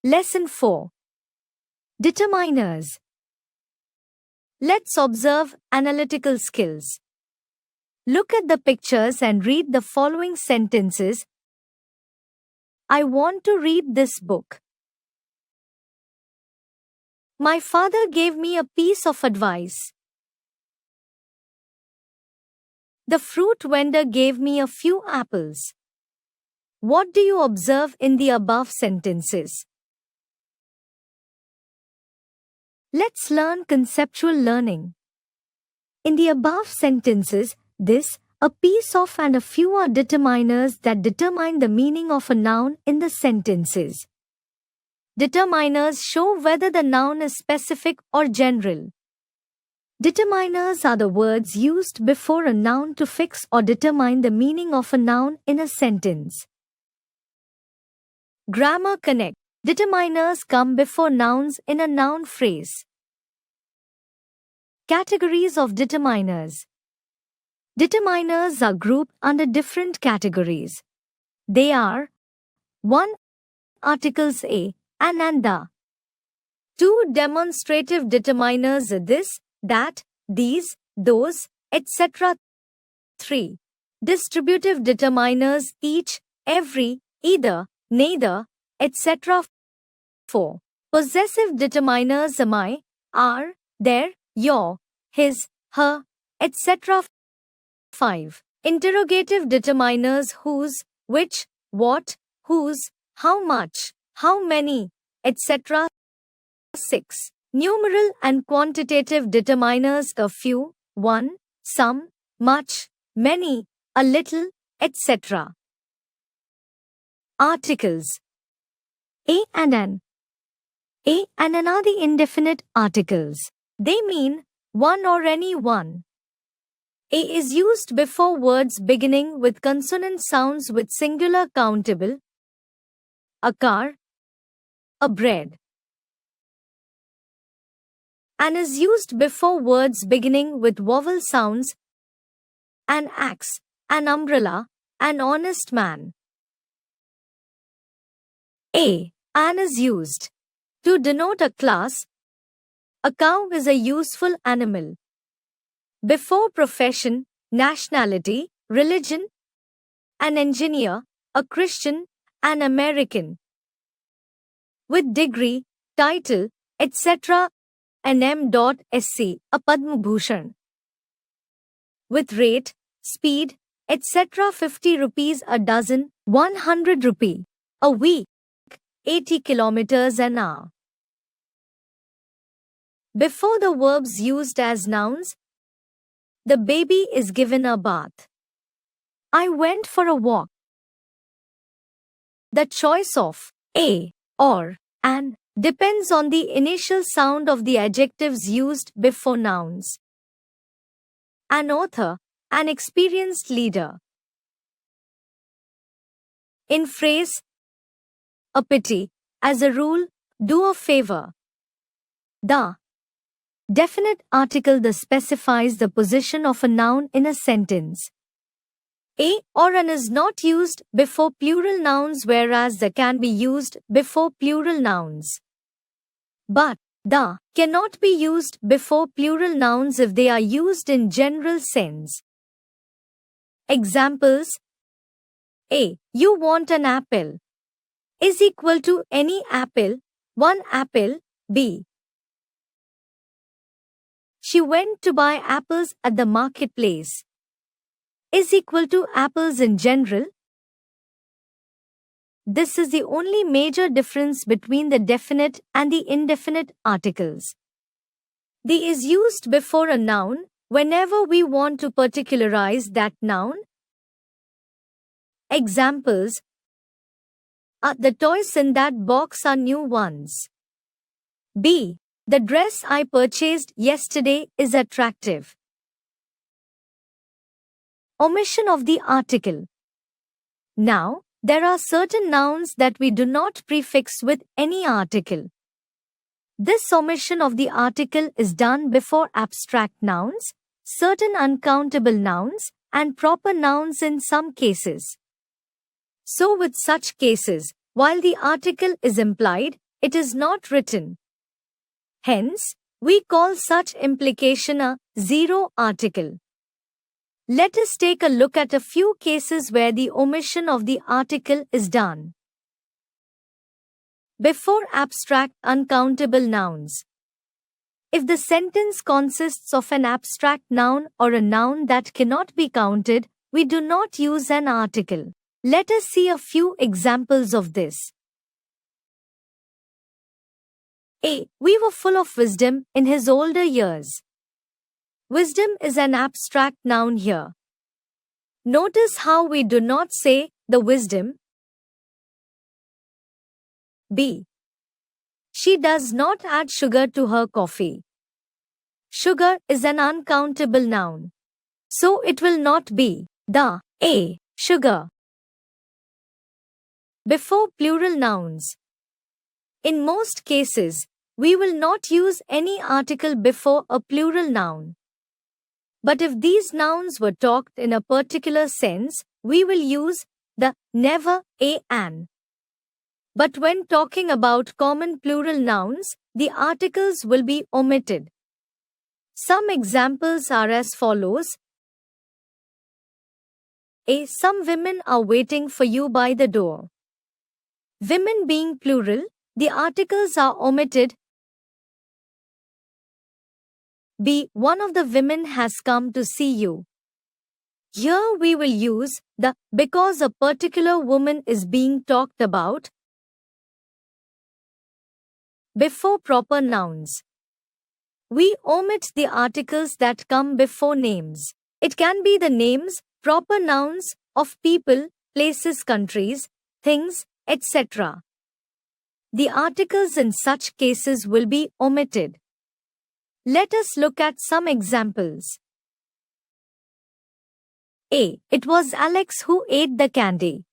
Lesson 4. Determiners. Let's observe analytical skills. Look at the pictures and read the following sentences. I want to read this book. My father gave me a piece of advice. The fruit vendor gave me a few apples. What do you observe in the above sentences? Let's learn conceptual learning. In the above sentences, this, a piece of and a few are determiners that determine the meaning of a noun in the sentences. Determiners show whether the noun is specific or general. Determiners are the words used before a noun to fix or determine the meaning of a noun in a sentence. Grammar Connect. Determiners come before nouns in a noun phrase. Categories of determiners. Determiners are grouped under different categories. They are 1. Articles a and the. 2. Demonstrative determiners this, that, these, those, etc. 3. Distributive determiners each, every, either, neither, etc. 4. Possessive determiners am I, are, their, your, his, her, etc. 5. Interrogative determiners whose, which, what, whose, how much, how many, etc. 6. Numeral and quantitative determiners a few, one, some, much, many, a little, etc. Articles. A and an. A and an are the indefinite articles. They mean one or any one. A is used before words beginning with consonant sounds with singular countable. A car, a bread. An is used before words beginning with vowel sounds. An axe, an umbrella, an honest man. An is used to denote a class. A cow is a useful animal. Before profession, nationality, religion. An engineer, a Christian, an American. With degree, title, etc. An M.Sc, a Padma Bhushan. With rate, speed, etc. 50 rupees a dozen, 100 rupee a week, 80 kilometers an hour. Before the verbs used as nouns, the baby is given a bath. I went for a walk. The choice of a or an depends on the initial sound of the adjectives used before nouns. An author, an experienced leader. In phrase, a pity, as a rule, do a favor. The definite article that specifies the position of a noun in a sentence. A or an is not used before plural nouns, whereas the can be used before plural nouns. But the cannot be used before plural nouns if they are used in general sense. Examples. A. You want an apple is equal to any apple, one apple. B. She went to buy apples at the marketplace is equal to apples in general. This is the only major difference between the definite and the indefinite articles. The is used before a noun whenever we want to particularize that noun. Examples. The toys in that box are new ones. B. The dress I purchased yesterday is attractive. Omission of the article. Now, there are certain nouns that we do not prefix with any article. This omission of the article is done before abstract nouns, certain uncountable nouns, and proper nouns in some cases. So with such cases, while the article is implied, it is not written. Hence, we call such implication a zero article. Let us take a look at a few cases where the omission of the article is done. Before abstract uncountable nouns. If the sentence consists of an abstract noun or a noun that cannot be counted, we do not use an article. Let us see a few examples of this. A. We were full of wisdom in his older years. Wisdom is an abstract noun here. Notice how we do not say the wisdom. B. She does not add sugar to her coffee. Sugar is an uncountable noun, so it will not be the a sugar before plural nouns. In most cases, we will not use any article before a plural noun. But if these nouns were talked in a particular sense, we will use the, never, a, an. But when talking about common plural nouns, the articles will be omitted. Some examples are as follows. A. Some women are waiting for you by the door. Women being plural, the articles are omitted. B. One of the women has come to see you. Here we will use the because a particular woman is being talked about before proper nouns. We omit the articles that come before names. It can be the names, proper nouns, of people, places, countries, things, etc. The articles in such cases will be omitted. Let us look at some examples. A. It was Alex who ate the candy.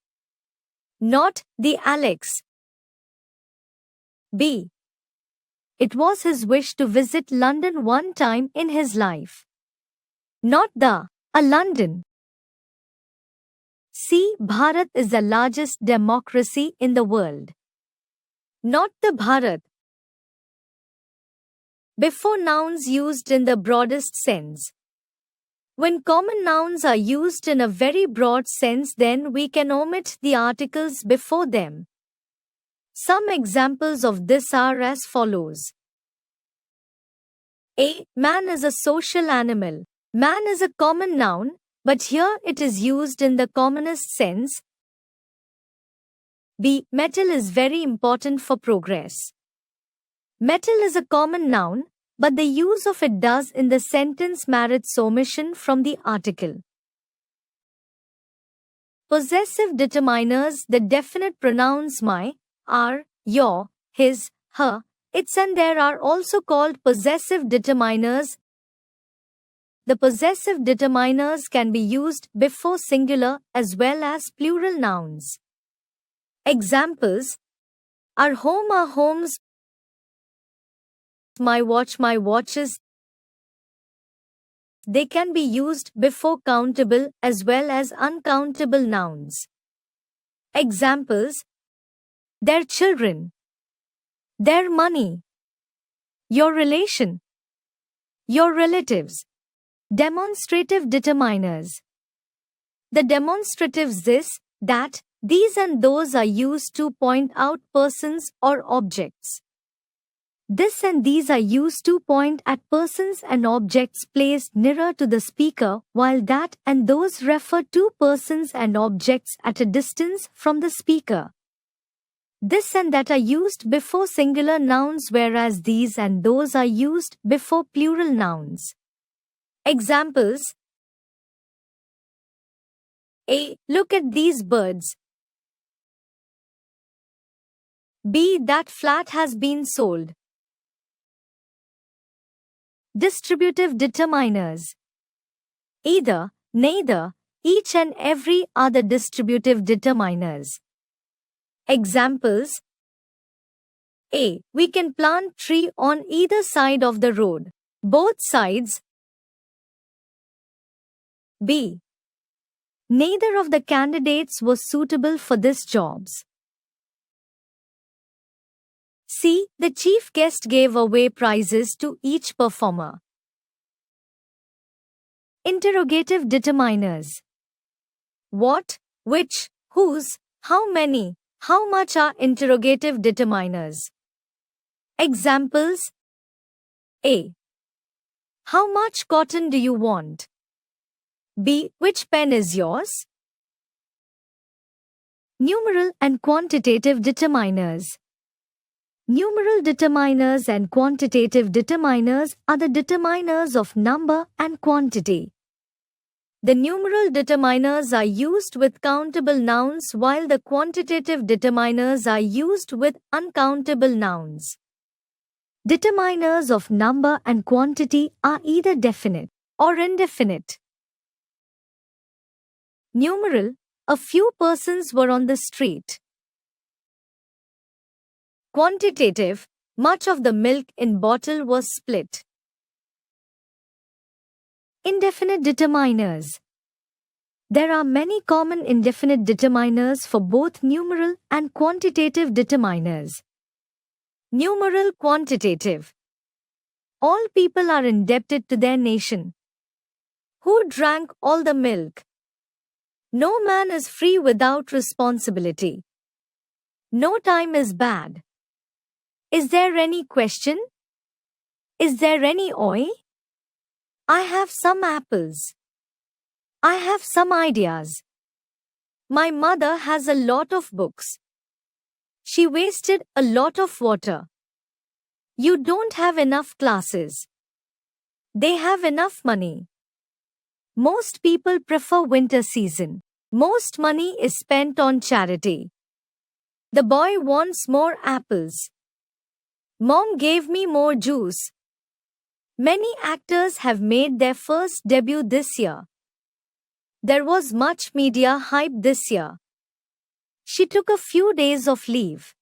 Not the Alex. B. It was his wish to visit London one time in his life. Not the a London. C. Bharat is the largest democracy in the world. Not the Bharat. Before nouns used in the broadest sense. When common nouns are used in a very broad sense, then we can omit the articles before them. Some examples of this are as follows. A. Man is a social animal. Man is a common noun, but here it is used in the commonest sense. B. Metal is very important for progress. Metal is a common noun, but the use of it does in the sentence merits omission from the article. Possessive determiners. The definite pronouns my, our, your, his, her, its and their are also called possessive determiners. The possessive determiners can be used before singular as well as plural nouns. Examples: our home, our homes, my watches. They can be used before countable as well as uncountable nouns. Examples: their children, their money, your relation, your relatives. Demonstrative determiners. The demonstratives this, that, these and those are used to point out persons or objects. This and these are used to point at persons and objects placed nearer to the speaker, while that and those refer to persons and objects at a distance from the speaker. This and that are used before singular nouns, whereas these and those are used before plural nouns. Examples: A. Look at these birds. B. That flat has been sold. Distributive determiners. Either, neither, each and every are the distributive determiners. Examples: A. We can plant tree on either side of the road. Both sides. B. Neither of the candidates was suitable for this jobs. C. The chief guest gave away prizes to each performer. Interrogative determiners. What, which, whose, how many, how much are interrogative determiners? Examples. A. How much cotton do you want? B. Which pen is yours? Numeral and quantitative determiners. Numeral determiners and quantitative determiners are the determiners of number and quantity. The numeral determiners are used with countable nouns while the quantitative determiners are used with uncountable nouns. Determiners of number and quantity are either definite or indefinite. Numeral. A few persons were on the street. Quantitative. Much of the milk in bottle was split. Indefinite determiners. There are many common indefinite determiners for both numeral and quantitative determiners. Numeral quantitative. All people are indebted to their nation. Who drank all the milk? No man is free without responsibility. No time is bad. Is there any question? Is there any oi? I have some apples. I have some ideas. My mother has a lot of books. She wasted a lot of water. You don't have enough classes. They have enough money. Most people prefer winter season. Most money is spent on charity. The boy wants more apples. Mom gave me more juice. Many actors have made their first debut this year. There was much media hype this year. She took a few days of leave.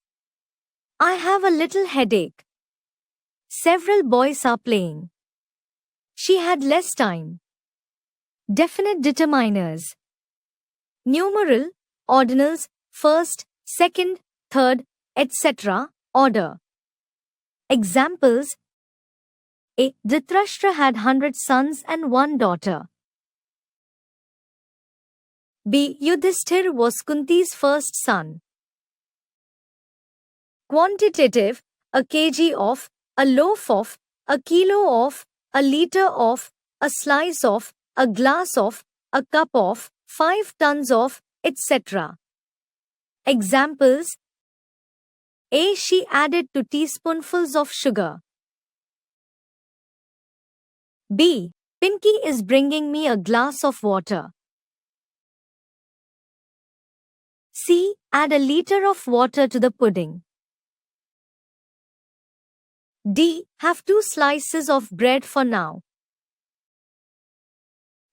I have a little headache. Several boys are playing. She had less time. Definite determiners. Numeral, ordinals, first, second, third, etc., order. Examples. A. Dhritarashtra had 100 sons and 1 daughter. B. Yudhishthir was Kunti's first son. Quantitative, a kg of, a loaf of, a kilo of, a liter of, a slice of, a glass of, a cup of, 5 tons of, etc. Examples. A. She added 2 teaspoonfuls of sugar. B. Pinky is bringing me a glass of water. C. Add a liter of water to the pudding. D. Have 2 slices of bread for now.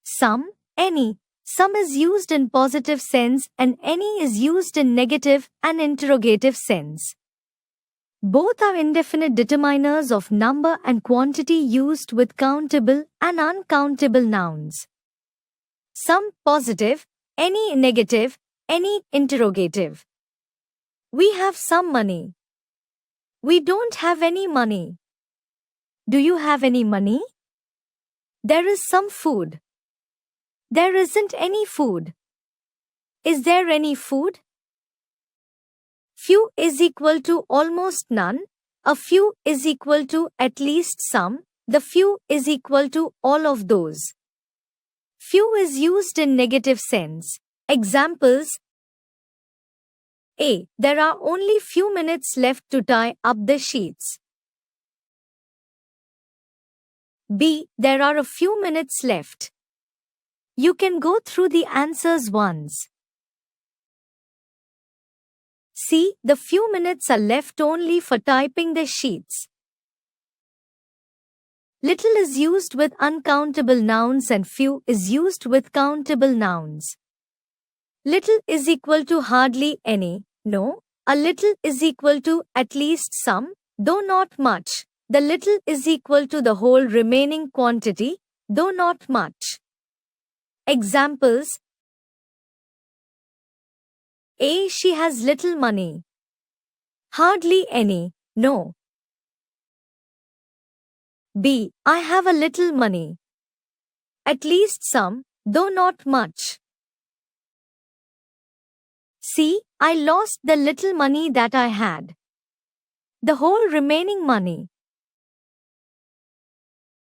Some, any. Some is used in positive sense and any is used in negative and interrogative sense. Both are indefinite determiners of number and quantity used with countable and uncountable nouns. Some positive, any negative, any interrogative. We have some money. We don't have any money. Do you have any money? There is some food. There isn't any food. Is there any food? Few is equal to almost none. A few is equal to at least some. The few is equal to all of those. Few is used in negative sense. Examples. A. There are only few minutes left to tie up the sheets. B. There are a few minutes left. You can go through the answers once. C. The few minutes are left only for typing the sheets. Little is used with uncountable nouns and few is used with countable nouns. Little is equal to hardly any, no. A little is equal to at least some, though not much. The little is equal to the whole remaining quantity, though not much. Examples. A. She has little money. Hardly any. No. B. I have a little money. At least some, though not much. C. I lost the little money that I had. The whole remaining money.